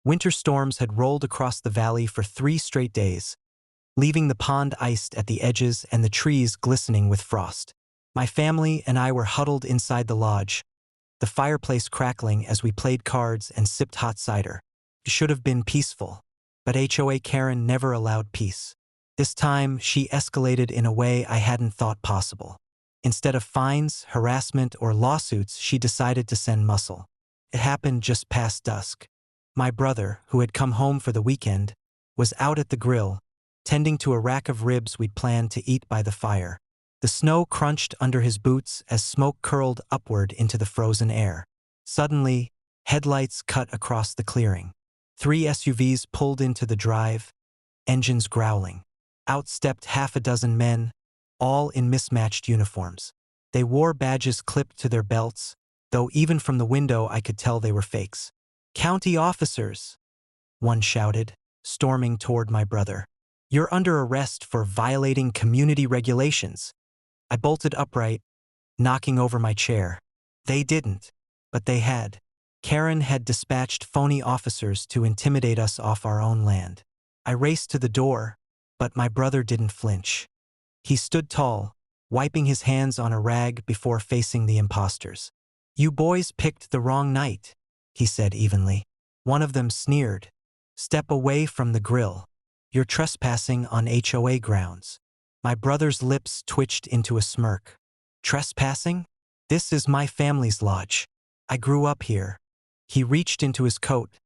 Winter storms had rolled across the valley for 3 straight days, leaving the pond iced at the edges and the trees glistening with frost. My family and I were huddled inside the lodge, the fireplace crackling as we played cards and sipped hot cider. It should have been peaceful, but HOA Karen never allowed peace. This time, she escalated in a way I hadn't thought possible. Instead of fines, harassment, or lawsuits, she decided to send muscle. It happened just past dusk. My brother, who had come home for the weekend, was out at the grill, tending to a rack of ribs we'd planned to eat by the fire. The snow crunched under his boots as smoke curled upward into the frozen air. Suddenly, headlights cut across the clearing. 3 SUVs pulled into the drive, engines growling. Out stepped half a dozen men, all in mismatched uniforms. They wore badges clipped to their belts, though even from the window I could tell they were fakes. "County officers," one shouted, storming toward my brother. "You're under arrest for violating community regulations." I bolted upright, knocking over my chair. They didn't, but they had. Karen had dispatched phony officers to intimidate us off our own land. I raced to the door, but my brother didn't flinch. He stood tall, wiping his hands on a rag before facing the imposters. "You boys picked the wrong night," he said evenly. One of them sneered. "Step away from the grill. You're trespassing on HOA grounds." My brother's lips twitched into a smirk. "Trespassing? This is my family's lodge. I grew up here." He reached into his coat,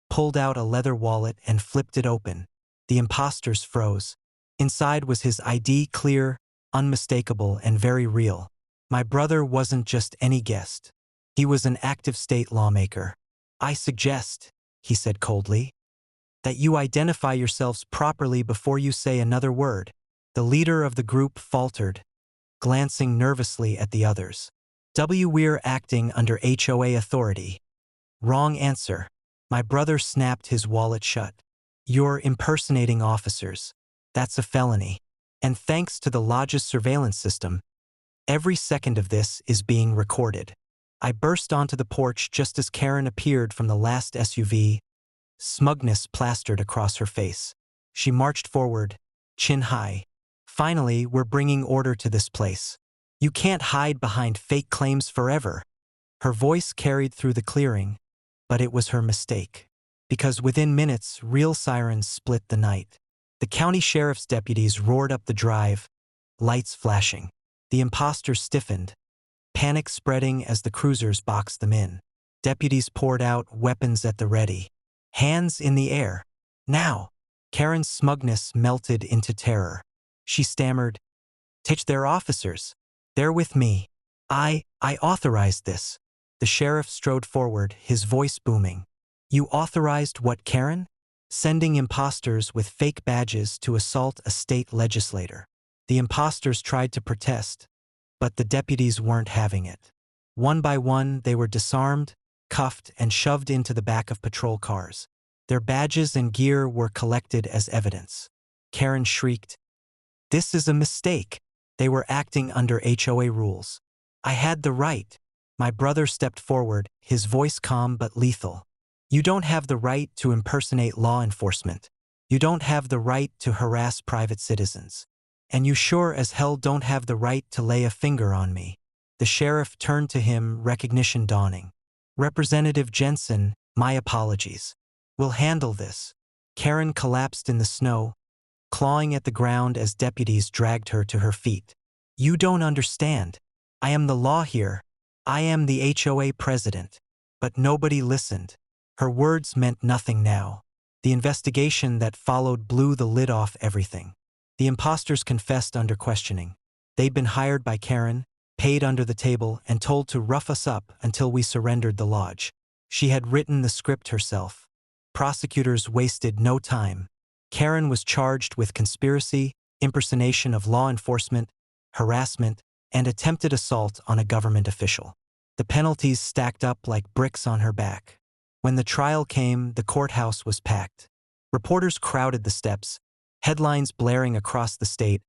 pulled out a leather wallet and flipped it open. The imposters froze. Inside was his ID, clear, unmistakable, and very real. My brother wasn't just any guest. He was an active state lawmaker. "I suggest," he said coldly, "that you identify yourselves properly before you say another word." The leader of the group faltered, glancing nervously at the others. "We're acting under HOA authority." "Wrong answer." My brother snapped his wallet shut. "You're impersonating officers. That's a felony. And thanks to the lodge's surveillance system, every second of this is being recorded." I burst onto the porch just as Karen appeared from the last SUV, smugness plastered across her face. She marched forward, chin high. "Finally, we're bringing order to this place. You can't hide behind fake claims forever." Her voice carried through the clearing, but it was her mistake. Because within minutes, real sirens split the night. The county sheriff's deputies roared up the drive, lights flashing. The imposters stiffened, panic spreading as the cruisers boxed them in. Deputies poured out, weapons at the ready. Hands in the air. "Now!" Karen's smugness melted into terror. She stammered, "Teach their officers. They're with me. I authorized this." The sheriff strode forward, his voice booming. "You authorized what, Karen?" "Sending imposters with fake badges to assault a state legislator." The imposters tried to protest, but the deputies weren't having it. One by one, they were disarmed, cuffed, and shoved into the back of patrol cars. Their badges and gear were collected as evidence. Karen shrieked, "This is a mistake. They were acting under HOA rules. I had the right." My brother stepped forward, his voice calm but lethal. "You don't have the right to impersonate law enforcement. You don't have the right to harass private citizens. And you sure as hell don't have the right to lay a finger on me." The sheriff turned to him, recognition dawning. "Representative Jensen, my apologies. We'll handle this." Karen collapsed in the snow, clawing at the ground as deputies dragged her to her feet. "You don't understand. I am the law here. I am the HOA president." But nobody listened. Her words meant nothing now. The investigation that followed blew the lid off everything. The imposters confessed under questioning. They'd been hired by Karen, paid under the table, and told to rough us up until we surrendered the lodge. She had written the script herself. Prosecutors wasted no time. Karen was charged with conspiracy, impersonation of law enforcement, harassment, and attempted assault on a government official. The penalties stacked up like bricks on her back. When the trial came, the courthouse was packed. Reporters crowded the steps, headlines blaring across the state.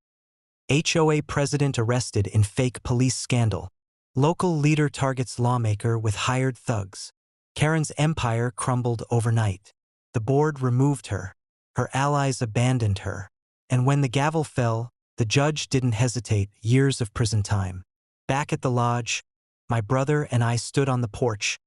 HOA president arrested in fake police scandal. Local leader targets lawmaker with hired thugs. Karen's empire crumbled overnight. The board removed her. Her allies abandoned her. And when the gavel fell, the judge didn't hesitate, years of prison time. Back at the lodge, my brother and I stood on the porch,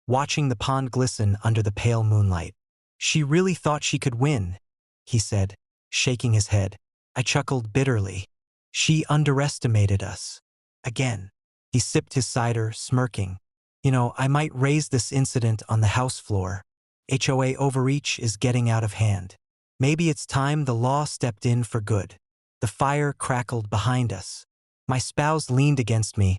watching the pond glisten under the pale moonlight. She really thought she could win, he said, shaking his head. I chuckled bitterly. She underestimated us. Again. He sipped his cider, smirking. I might raise this incident on the house floor. HOA overreach is getting out of hand. Maybe it's time the law stepped in for good. The fire crackled behind us. My spouse leaned against me,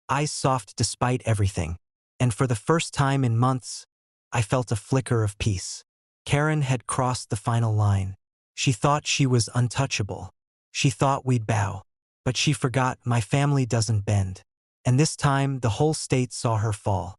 eyes soft despite everything. And for the first time in months, I felt a flicker of peace. Karen had crossed the final line. She thought she was untouchable. She thought we'd bow. But she forgot my family doesn't bend. And this time, the whole state saw her fall.